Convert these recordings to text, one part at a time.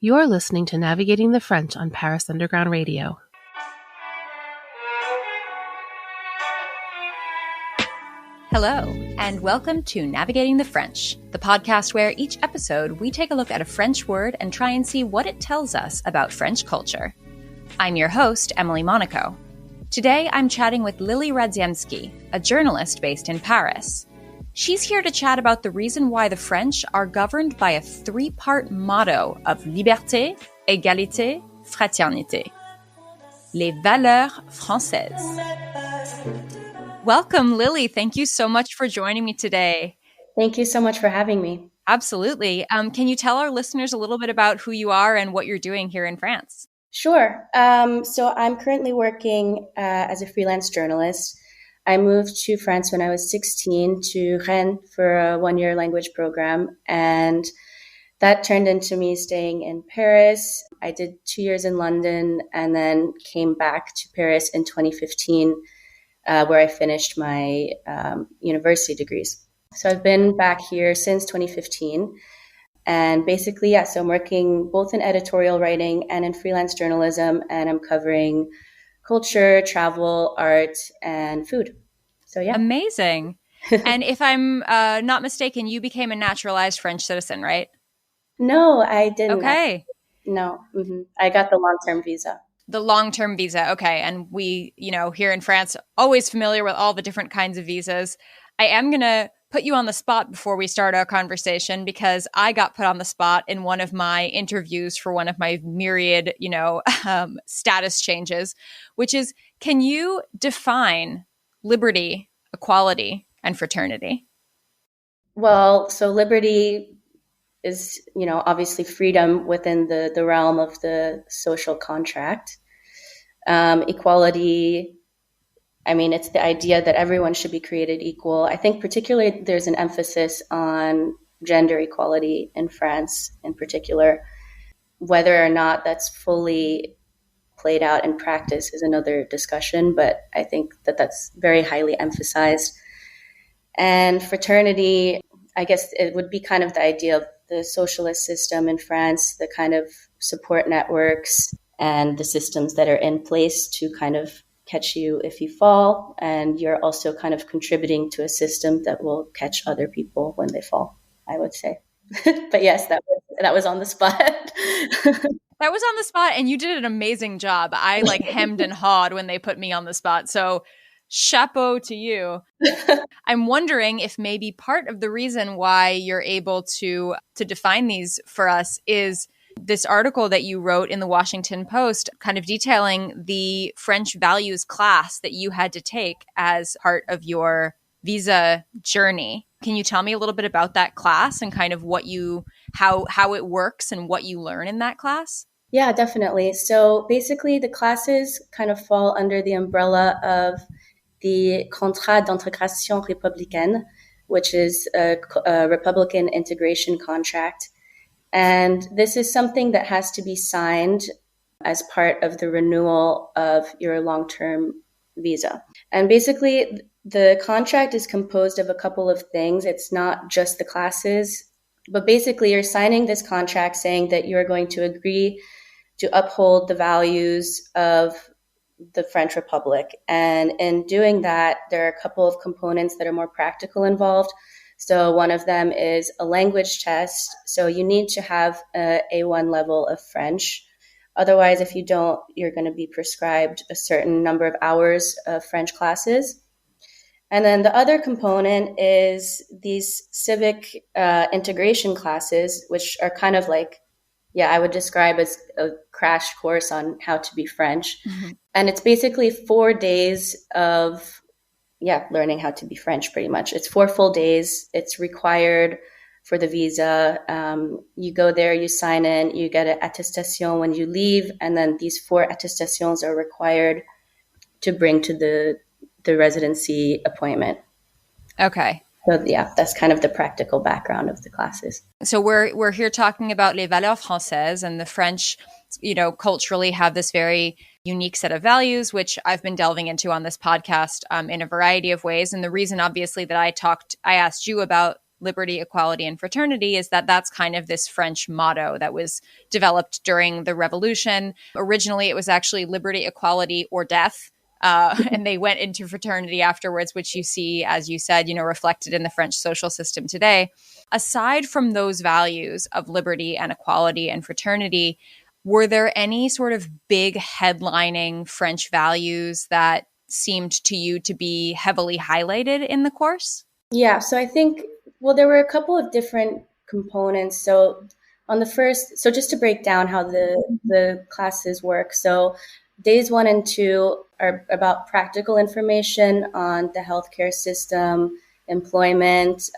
You're listening to Navigating the French on Paris Underground Radio. Hello, and welcome to Navigating the French, the podcast where each episode we take a look at a French word and try and see what it tells us about French culture. I'm your host, Emily Monaco. Today, I'm chatting with Lily Radziemski, a journalist based in Paris. She's here to chat about the reason why the French are governed by a three-part motto of liberté, égalité, fraternité. Les Valeurs Françaises. Welcome, Lily. Thank you so much for joining me today. Thank you so much for having me. Absolutely. Can you tell our listeners a little bit about who you are and what you're doing here in France? Sure. So I'm currently working as a freelance journalist. I moved to France when I was 16 to Rennes for a one-year language program, and that turned into me staying in Paris. I did 2 years in London and then came back to Paris in 2015, where I finished my university degrees. So I've been back here since 2015. And basically, so I'm working both in editorial writing and in freelance journalism, and I'm covering culture, travel, art, and food. So, yeah. Amazing. And if I'm not mistaken, you became a naturalized French citizen, right? No, I didn't. Okay. No. I got the long-term visa. The long-term visa. Okay. And we, here in France, always familiar with all the different kinds of visas. I am going to put you on the spot before we start our conversation because I got put on the spot in one of my interviews for one of my myriad, status changes, which is, can you define liberty, equality, and fraternity? Well, so liberty is, obviously freedom within the realm of the social contract. Equality, it's the idea that everyone should be created equal. I think particularly there's an emphasis on gender equality in France in particular. Whether or not that's fully played out in practice is another discussion, but I think that that's very highly emphasized. And fraternity, I guess it would be kind of the idea of the socialist system in France, the kind of support networks and the systems that are in place to kind of catch you if you fall, and you're also kind of contributing to a system that will catch other people when they fall, I would say. But yes, that was on the spot. That was on the spot, and you did an amazing job. I hemmed and hawed when they put me on the spot, so chapeau to you. I'm wondering if maybe part of the reason why you're able to define these for us is this article that you wrote in the Washington Post kind of detailing the French values class that you had to take as part of your visa journey. Can you tell me a little bit about that class and kind of how it works and what you learn in that class? Yeah, definitely. So basically the classes kind of fall under the umbrella of the Contrat d'intégration républicaine, which is a Republican integration contract. And this is something that has to be signed as part of the renewal of your long-term visa. And basically, the contract is composed of a couple of things. It's not just the classes, but basically you're signing this contract saying that you're going to agree to uphold the values of the French Republic. And in doing that, there are a couple of components that are more practical involved. So one of them is a language test. So you need to have a A1 level of French. Otherwise, if you don't, you're going to be prescribed a certain number of hours of French classes. And then the other component is these civic integration classes, which are kind of I would describe as a crash course on how to be French. Mm-hmm. And it's basically 4 days of learning how to be French, pretty much. It's 4 full days. It's required for the visa. You go there, you sign in, you get an attestation when you leave, and then these 4 attestations are required to bring to the residency appointment. Okay. So that's kind of the practical background of the classes. So we're here talking about les Valeurs Françaises, and the French, culturally have this very unique set of values, which I've been delving into on this podcast in a variety of ways. And the reason, obviously, that I asked you about liberty, equality, and fraternity is that that's kind of this French motto that was developed during the Revolution. Originally, it was actually liberty, equality, or death. And they went into fraternity afterwards, which you see, as you said, reflected in the French social system today. Aside from those values of liberty and equality and fraternity, were there any sort of big headlining French values that seemed to you to be heavily highlighted in the course? Yeah, so I think, there were a couple of different components. So on the first, just to break down how the classes work. So days 1 and 2 are about practical information on the healthcare system, employment,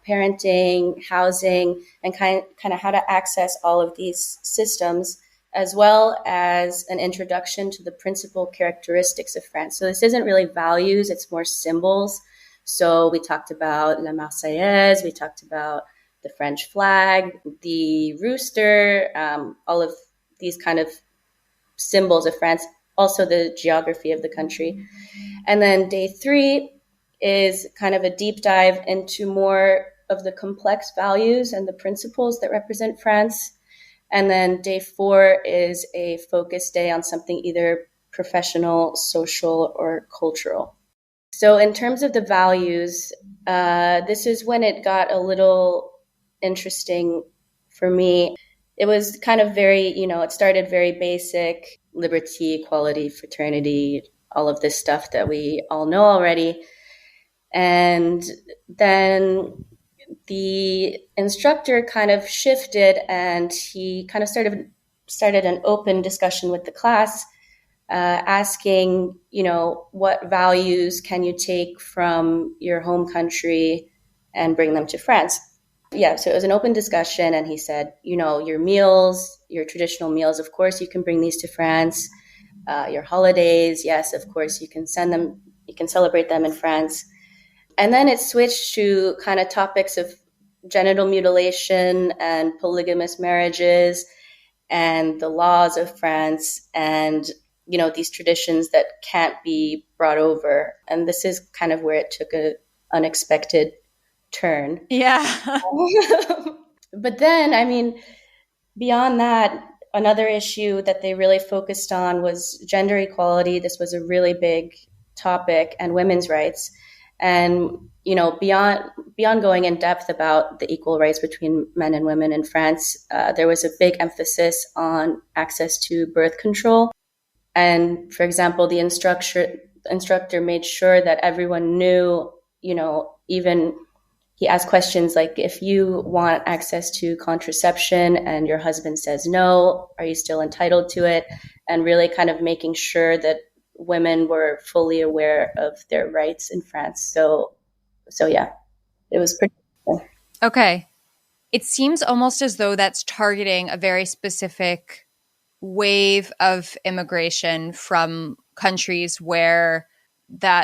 parenting, housing, and kind of how to access all of these systems, as well as an introduction to the principal characteristics of France. So this isn't really values, it's more symbols. So we talked about La Marseillaise, we talked about the French flag, the rooster, all of these kind of symbols of France, also the geography of the country. And then day 3 is kind of a deep dive into more of the complex values and the principles that represent France. And then day 4 is a focus day on something either professional, social, or cultural. So in terms of the values, this is when it got a little interesting for me. It was kind of very, it started very basic, liberty, equality, fraternity, all of this stuff that we all know already. And then the instructor kind of shifted and he kind of started an open discussion with the class, asking, what values can you take from your home country and bring them to France? Yeah, so it was an open discussion, and he said, your meals, your traditional meals, of course, you can bring these to France. Your holidays, yes, of course, you can send them, you can celebrate them in France. And then it switched to kind of topics of genital mutilation and polygamous marriages and the laws of France and, these traditions that can't be brought over. And this is kind of where it took an unexpected turn. Yeah. But then, beyond that, another issue that they really focused on was gender equality. This was a really big topic, and women's rights. And, beyond going in depth about the equal rights between men and women in France, there was a big emphasis on access to birth control. And for example, the instructor made sure that everyone knew, even he asked questions like, if you want access to contraception and your husband says no, are you still entitled to it? And really kind of making sure that women were fully aware of their rights in France. So yeah, it was pretty cool. Okay. It seems almost as though that's targeting a very specific wave of immigration from countries where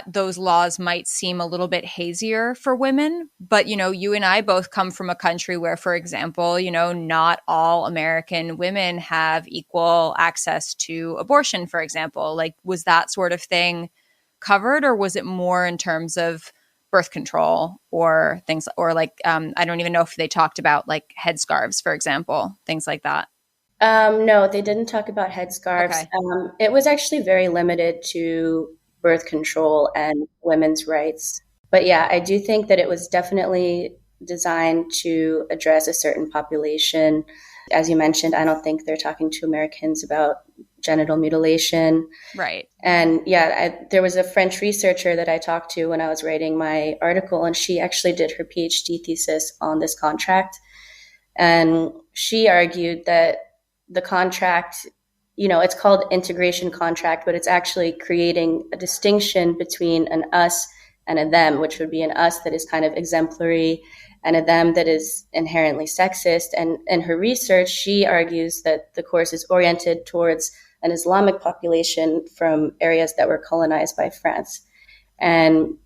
those laws might seem a little bit hazier for women. But, you and I both come from a country where, for example, not all American women have equal access to abortion, for example. Like, was that sort of thing covered, or was it more in terms of birth control or things, or like, I don't even know if they talked about like headscarves, for example, things like that? No, they didn't talk about headscarves. Okay. It was actually very limited to birth control and women's rights. But yeah, I do think that it was definitely designed to address a certain population. As you mentioned, I don't think they're talking to Americans about genital mutilation. Right. And yeah, there was a French researcher that I talked to when I was writing my article, and she actually did her PhD thesis on this contract. And she argued that the contract, it's called integration contract, but it's actually creating a distinction between an us and a them, which would be an us that is kind of exemplary and a them that is inherently sexist. And in her research, she argues that the course is oriented towards an Islamic population from areas that were colonized by France. And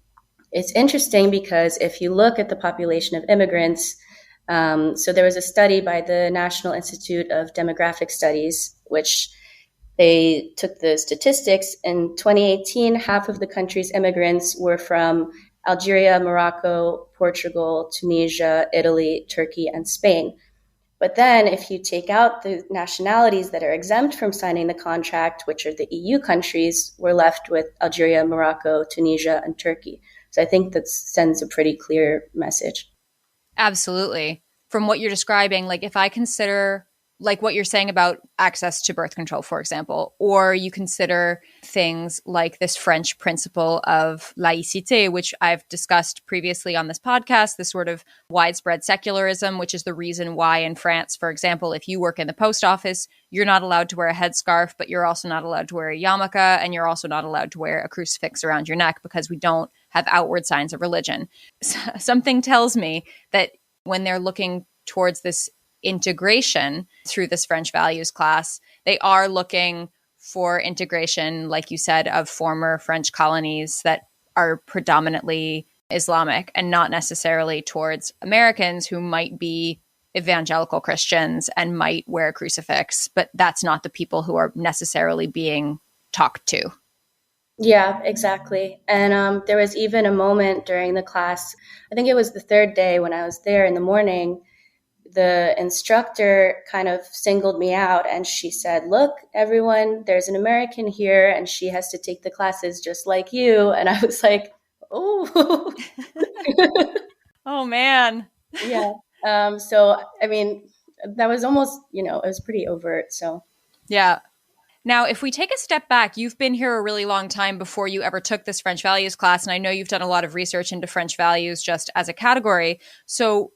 it's interesting because if you look at the population of immigrants, so there was a study by the National Institute of Demographic Studies, which they took the statistics. In 2018, half of the country's immigrants were from Algeria, Morocco, Portugal, Tunisia, Italy, Turkey, and Spain. But then if you take out the nationalities that are exempt from signing the contract, which are the EU countries, we're left with Algeria, Morocco, Tunisia, and Turkey. So I think that sends a pretty clear message. Absolutely. From what you're describing, like if I consider like what you're saying about access to birth control, for example, or you consider things like this French principle of laïcité, which I've discussed previously on this podcast, this sort of widespread secularism, which is the reason why in France, for example, if you work in the post office, you're not allowed to wear a headscarf, but you're also not allowed to wear a yarmulke, and you're also not allowed to wear a crucifix around your neck because we don't have outward signs of religion. Something tells me that when they're looking towards this integration through this French values class, they are looking for integration, like you said, of former French colonies that are predominantly Islamic and not necessarily towards Americans who might be evangelical Christians and might wear a crucifix, but that's not the people who are necessarily being talked to. Yeah, exactly. And there was even a moment during the class, I think it was the third day when I was there in the morning, the instructor kind of singled me out and she said, look, everyone, there's an American here and she has to take the classes just like you. And I was like, oh. Oh, man. Yeah. So, I mean, that was almost, it was pretty overt. So, yeah. Now, if we take a step back, you've been here a really long time before you ever took this French values class. And I know you've done a lot of research into French values just as a category. So,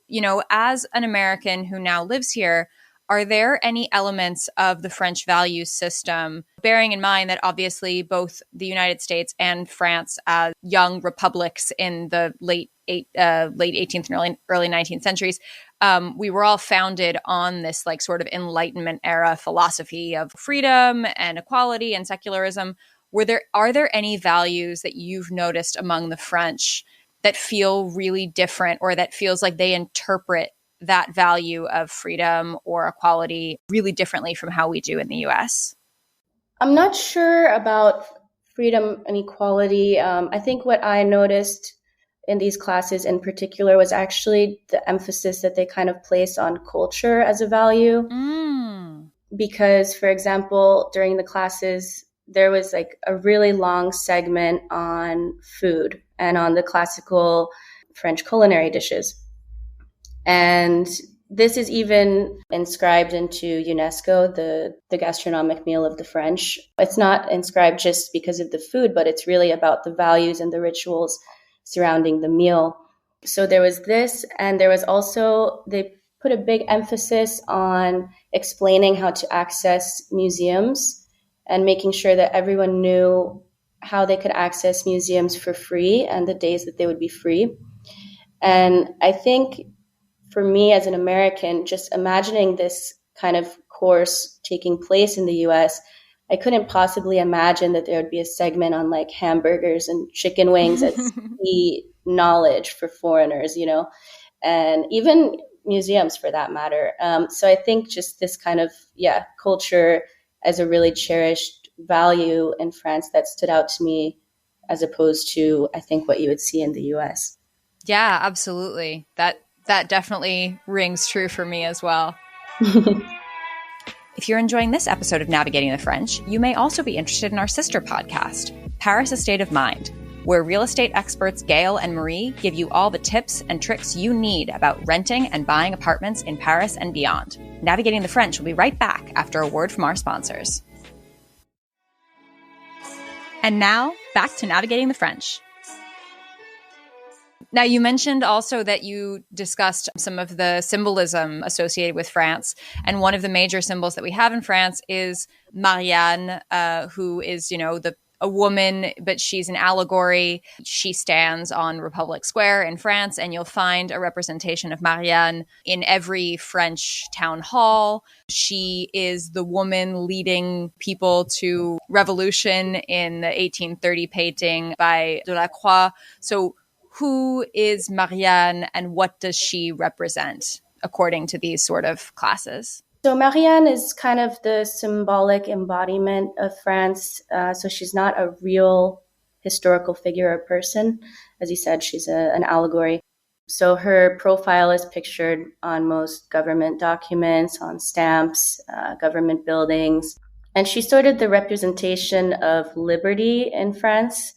as an American who now lives here, are there any elements of the French values system, bearing in mind that obviously both the United States and France, as young republics in the late 18th and early 19th centuries, we were all founded on this like sort of Enlightenment era philosophy of freedom and equality and secularism. Are there any values that you've noticed among the French that feel really different, or that feels like they interpret that value of freedom or equality really differently from how we do in the US? I'm not sure about freedom and equality. I think what I noticed in these classes in particular was actually the emphasis that they kind of place on culture as a value. Because, for example, during the classes, there was like a really long segment on food and on the classical French culinary dishes. And this is even inscribed into UNESCO, the gastronomic meal of the French. It's not inscribed just because of the food, but it's really about the values and the rituals surrounding the meal. So there was this, and there was also, they put a big emphasis on explaining how to access museums and making sure that everyone knew how they could access museums for free and the days that they would be free. And I think for me as an American, just imagining this kind of course taking place in the US, I couldn't possibly imagine that there would be a segment on like hamburgers and chicken wings as key knowledge for foreigners, and even museums for that matter. So I think just this kind of, culture as a really cherished value in France that stood out to me as opposed to, I think, what you would see in the US. Yeah, absolutely. That definitely rings true for me as well. If you're enjoying this episode of Navigating the French, you may also be interested in our sister podcast, Paris: A State of Mind, where real estate experts Gail and Marie give you all the tips and tricks you need about renting and buying apartments in Paris and beyond. Navigating the French will be right back after a word from our sponsors. And now, back to Navigating the French. Now, you mentioned also that you discussed some of the symbolism associated with France. And one of the major symbols that we have in France is Marianne, who is, a woman, but she's an allegory. She stands on Republic Square in France, and you'll find a representation of Marianne in every French town hall. She is the woman leading people to revolution in the 1830 painting by Delacroix. So who is Marianne and what does she represent according to these sort of classes? So Marianne is kind of the symbolic embodiment of France. So she's not a real historical figure or person. As you said, she's an allegory. So her profile is pictured on most government documents, on stamps, government buildings. And she's sort of the representation of liberty in France.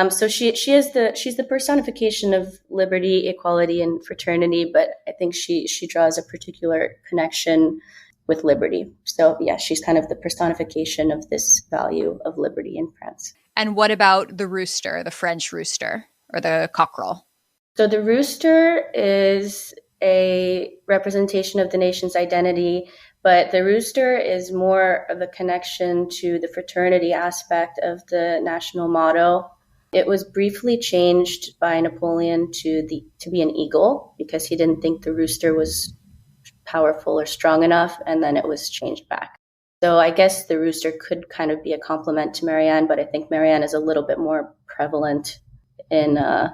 So she's the personification of liberty, equality, and fraternity, but I think she draws a particular connection with liberty. So yeah, she's kind of the personification of this value of liberty in France. And what about the rooster, the French rooster, or the cockerel? So the rooster is a representation of the nation's identity, but the rooster is more of a connection to the fraternity aspect of the national motto. It was briefly changed by Napoleon to be an eagle because he didn't think the rooster was powerful or strong enough, and then it was changed back. So I guess the rooster could kind of be a compliment to Marianne, but I think Marianne is a little bit more prevalent in the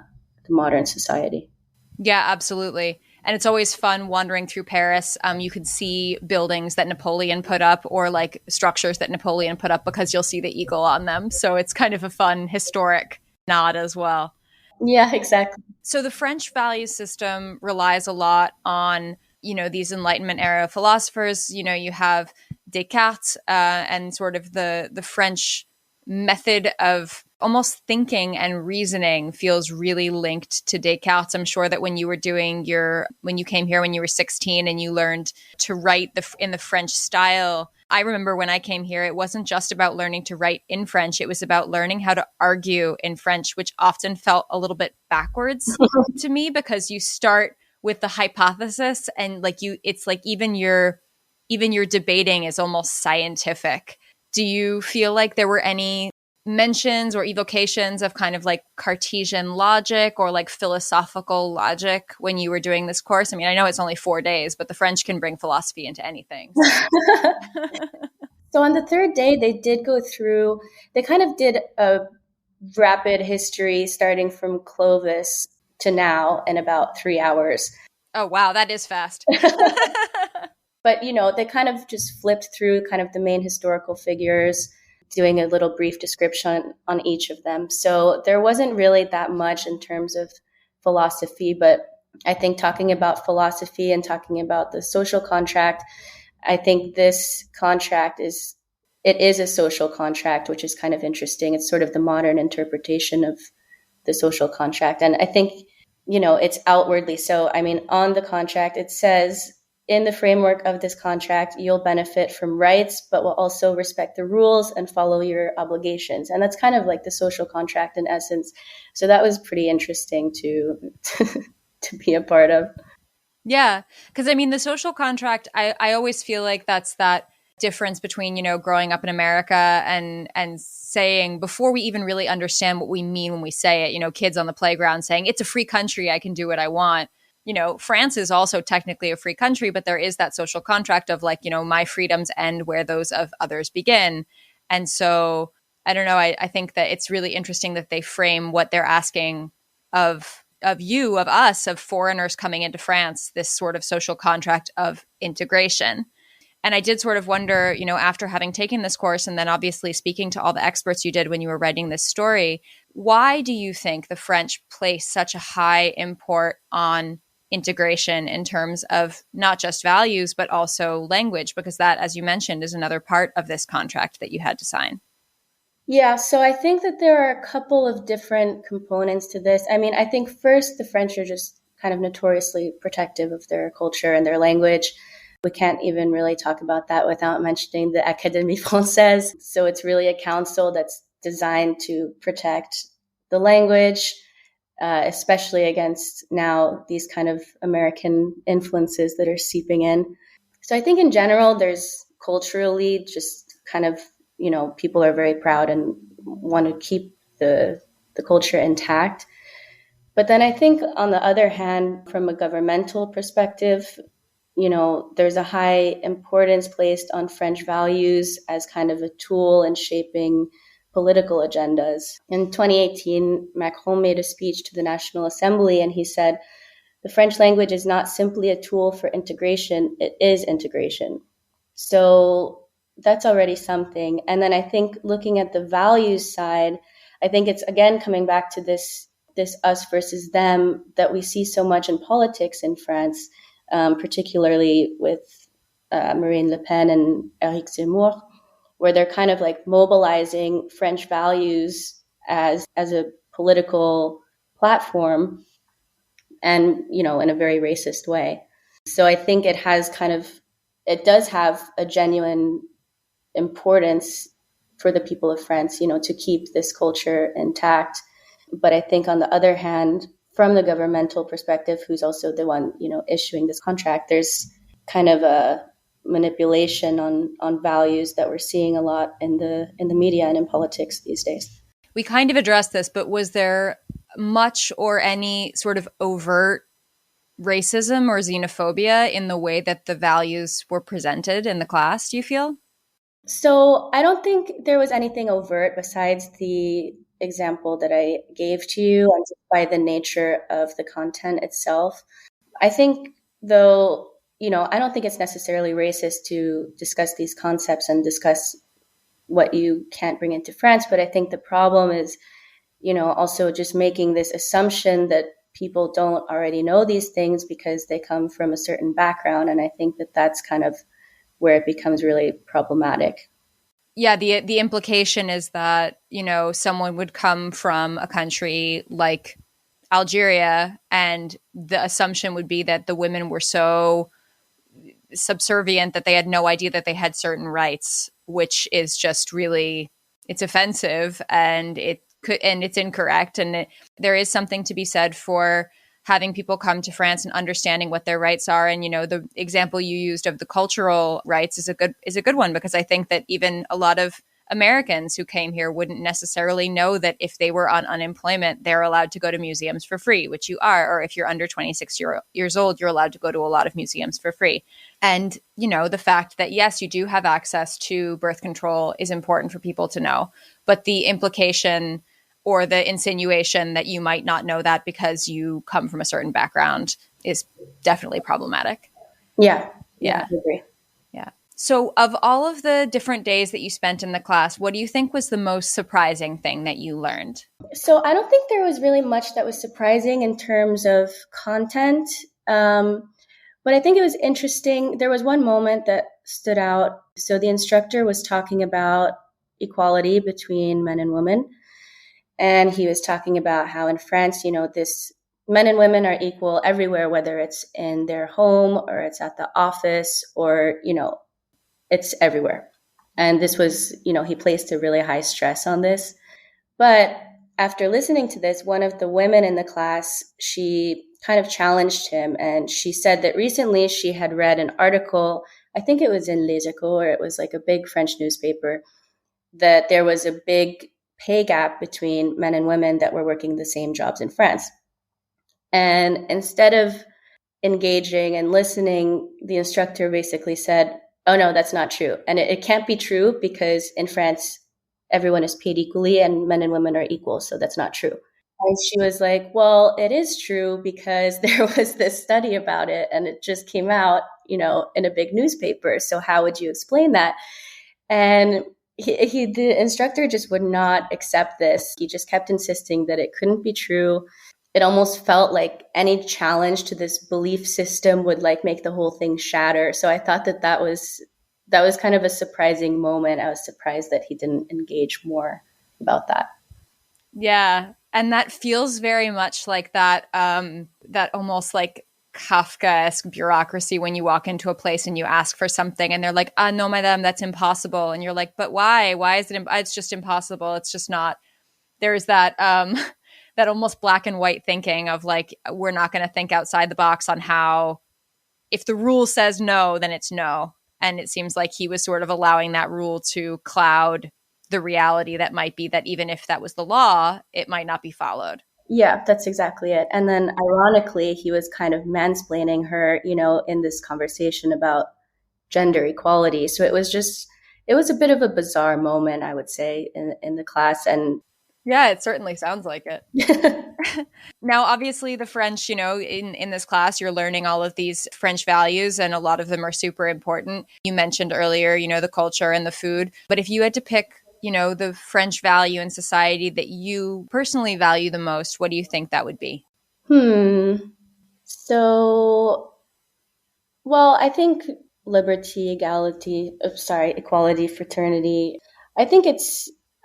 modern society. Yeah, absolutely. And it's always fun wandering through Paris. You could see buildings that Napoleon put up or like structures that Napoleon put up because you'll see the eagle on them. So it's kind of a fun historic nod as well. Yeah, exactly. So the French value system relies a lot on, these Enlightenment era philosophers. You have Descartes and sort of the French method of almost thinking and reasoning feels really linked to Descartes. I'm sure that when you were when you came here when you were 16 and you learned to write in the French style, I remember when I came here, it wasn't just about learning to write in French. It was about learning how to argue in French, which often felt a little bit backwards to me because you start with the hypothesis and it's like even your debating is almost scientific. Do you feel like there were any mentions or evocations of kind of like Cartesian logic or like philosophical logic when you were doing this course? I mean, I know it's only 4 days, but the French can bring philosophy into anything. So on the third day, they kind of did a rapid history starting from Clovis to now in about 3 hours. Oh, wow. That is fast. But, they kind of just flipped through kind of the main historical figures, doing a little brief description on each of them. So there wasn't really that much in terms of philosophy, but I think talking about philosophy and talking about the social contract, I think this contract is a social contract, which is kind of interesting. It's sort of the modern interpretation of the social contract. And I think, it's outwardly so. I mean, on the contract, it says, in the framework of this contract, you'll benefit from rights, but will also respect the rules and follow your obligations. And that's kind of like the social contract in essence. So that was pretty interesting to be a part of. Yeah. Because I mean, the social contract, I always feel like that's that difference between, growing up in America and saying, before we even really understand what we mean when we say it, kids on the playground saying, it's a free country, I can do what I want. France is also technically a free country, but there is that social contract of like, my freedoms end where those of others begin. And so I don't know. I think that it's really interesting that they frame what they're asking of you, of us, of foreigners coming into France, this sort of social contract of integration. And I did sort of wonder, after having taken this course and then obviously speaking to all the experts you did when you were writing this story, why do you think the French place such a high import on integration in terms of not just values, but also language? Because that, as you mentioned, is another part of this contract that you had to sign. Yeah, so I think that there are a couple of different components to this. I mean, I think first, the French are just kind of notoriously protective of their culture and their language. We can't even really talk about that without mentioning the Académie Française. So it's really a council that's designed to protect the language, especially against now these kind of American influences that are seeping in. So I think in general, there's culturally just kind of, people are very proud and want to keep the culture intact. But then I think on the other hand, from a governmental perspective, there's a high importance placed on French values as kind of a tool in shaping political agendas. In 2018, Macron made a speech to the National Assembly, and he said, the French language is not simply a tool for integration, it is integration. So that's already something. And then I think looking at the values side, I think it's, again, coming back to this us versus them that we see so much in politics in France, particularly with Marine Le Pen and Eric Zemmour, where they're kind of like mobilizing French values as a political platform, and, you know, in a very racist way. So I think it does have a genuine importance for the people of France, you know, to keep this culture intact. But I think, on the other hand, from the governmental perspective, who's also the one, you know, issuing this contract, there's kind of a manipulation on values that we're seeing a lot in the media and in politics these days. We kind of addressed this, but was there much or any sort of overt racism or xenophobia in the way that the values were presented in the class, do you feel? So I don't think there was anything overt besides the example that I gave to you, and just by the nature of the content itself. I think, though, you know, I don't think it's necessarily racist to discuss these concepts and discuss what you can't bring into France. But I think the problem is, you know, also just making this assumption that people don't already know these things because they come from a certain background. And I think that that's kind of where it becomes really problematic. Yeah, the implication is that, you know, someone would come from a country like Algeria, and the assumption would be that the women were so subservient that they had no idea that they had certain rights, which is just really, it's offensive, and it's incorrect. And there is something to be said for having people come to France and understanding what their rights are. And, you know, the example you used of the cultural rights is a good one, because I think that even a lot of Americans who came here wouldn't necessarily know that if they were on unemployment, they're allowed to go to museums for free, which you are. Or if you're under 26 years old, you're allowed to go to a lot of museums for free. And, you know, the fact that, yes, you do have access to birth control is important for people to know. But the implication or the insinuation that you might not know that because you come from a certain background is definitely problematic. Yeah, I agree. Yeah. So of all of the different days that you spent in the class, what do you think was the most surprising thing that you learned? So I don't think there was really much that was surprising in terms of content. But I think it was interesting. There was one moment that stood out. So the instructor was talking about equality between men and women. And he was talking about how in France, you know, this men and women are equal everywhere, whether it's in their home or it's at the office, or, you know, it's everywhere. And this was, you know, he placed a really high stress on this. But after listening to this, one of the women in the class, she kind of challenged him. And she said that recently she had read an article, I think it was in Les Echos, or it was like a big French newspaper, that there was a big pay gap between men and women that were working the same jobs in France. And instead of engaging and listening, the instructor basically said, oh, no, that's not true. And it can't be true because in France, everyone is paid equally and men and women are equal. So that's not true. And she was like, well, it is true because there was this study about it and it just came out, you know, in a big newspaper. So how would you explain that? And the instructor just would not accept this. He just kept insisting that it couldn't be true. It almost felt like any challenge to this belief system would like make the whole thing shatter. So I thought that was kind of a surprising moment. I was surprised that he didn't engage more about that. Yeah. And that feels very much like that almost like Kafkaesque bureaucracy when you walk into a place and you ask for something and they're like, no, madame, that's impossible. And you're like, but why? Why is it? It's just impossible. It's just not. There's that that almost black and white thinking of like, we're not going to think outside the box on how, if the rule says no, then it's no. And it seems like he was sort of allowing that rule to cloud the reality that might be that even if that was the law, it might not be followed. Yeah, that's exactly it. And then ironically, he was kind of mansplaining her, you know, in this conversation about gender equality. So it was a bit of a bizarre moment, I would say, in the class. And yeah, it certainly sounds like it. Now, obviously, the French, you know, in this class, you're learning all of these French values, and a lot of them are super important. You mentioned earlier, you know, the culture and the food. But if you had to pick the French value in society that you personally value the most, what do you think that would be? So, well, I think liberty, equality, fraternity. I think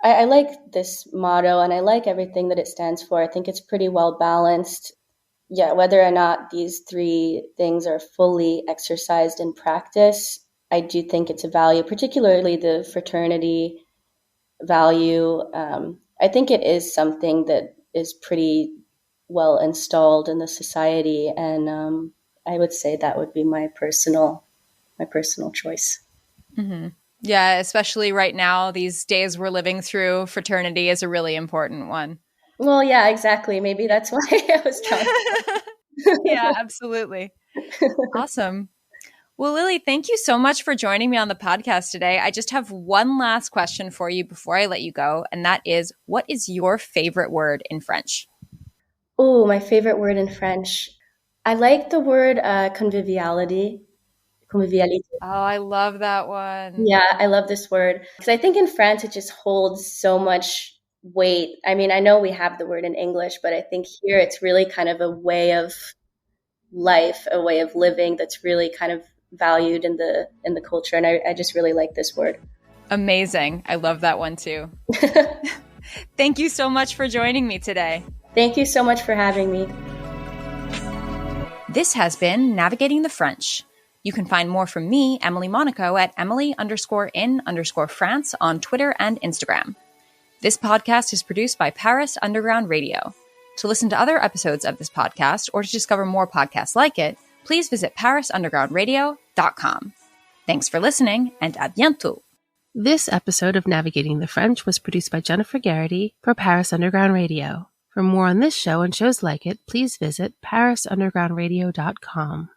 I like this motto and I like everything that it stands for. I think it's pretty well balanced. Yeah, whether or not these three things are fully exercised in practice, I do think it's a value, particularly the fraternity value. I think it is something that is pretty well installed in the society, and I would say that would be my personal choice. Mm-hmm. Yeah, especially right now, these days we're living through, fraternity is a really important one. Well, yeah, exactly. Maybe that's why I was trying. Yeah, absolutely. Awesome. Well, Lily, thank you so much for joining me on the podcast today. I just have one last question for you before I let you go, and that is, what is your favorite word in French? Oh, my favorite word in French. I like the word conviviality. Convivialité. Oh, I love that one. Yeah, I love this word because I think in France it just holds so much weight. I mean, I know we have the word in English, but I think here it's really kind of a way of life, a way of living that's really kind of valued in the culture. And I just really like this word. Amazing. I love that one too. Thank you so much for joining me today. Thank you so much for having me. This has been Navigating the French. You can find more from me, Emily Monaco, at Emily_in_France on Twitter and Instagram. This podcast is produced by Paris Underground Radio. To listen to other episodes of this podcast or to discover more podcasts like it, please visit parisundergroundradio.com. Thanks for listening, and à bientôt. This episode of Navigating the French was produced by Jennifer Garrity for Paris Underground Radio. For more on this show and shows like it, please visit parisundergroundradio.com.